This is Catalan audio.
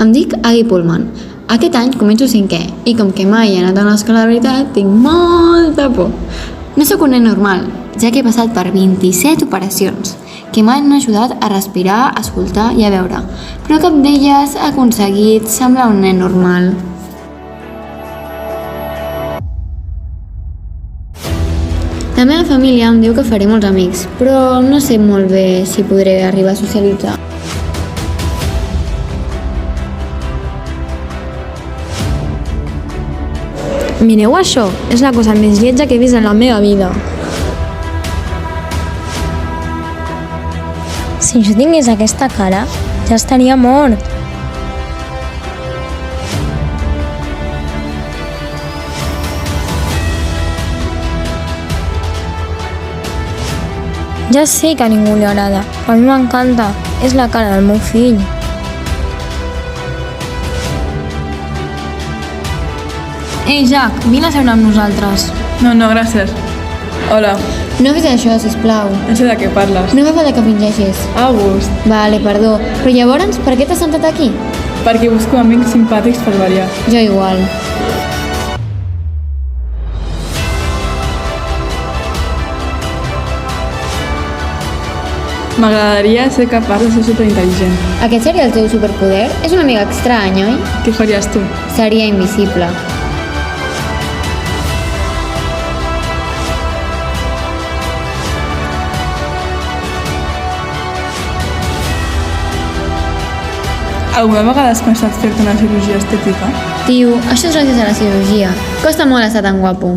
Em dic Agui Pullman. Aquest any començo 5è i com que mai he anat a l'escola de veritat, tinc molta por. No sóc un nen normal, ja que he passat per 27 operacions, que m'han ajudat a respirar, a escoltar i a veure, però cap d'elles ha aconseguit semblar un nen normal. La meva família em diu que faré molts amics, però no sé molt bé si podré arribar a socialitzar. Mireu això, és la cosa més lletja que he vist en la meva vida. Si jo tingués aquesta cara, ja estaria mort. Ja sé que a ningú li agrada, però a mi m'encanta. És la cara del meu fill. Ei, Jack, vine a seure amb nosaltres. No, gràcies. Hola, No fes això, sisplau. no sé de què parles. No fa falta que fingeixis. August, Vale, perdó. Però llavors, per què t'has sentat aquí? perquè busco amics simpàtics per variar. Jo igual. M'agradaria ser capaç de ser superintel·ligent. Aquest seria el teu superpoder? És una mica estrany, oi? Què faries tu? Seria invisible. Alguna vegada has pensat fer-te una cirurgia estètica? Tio, això és gràcies a la cirurgia. Costa molt estar tan guapo.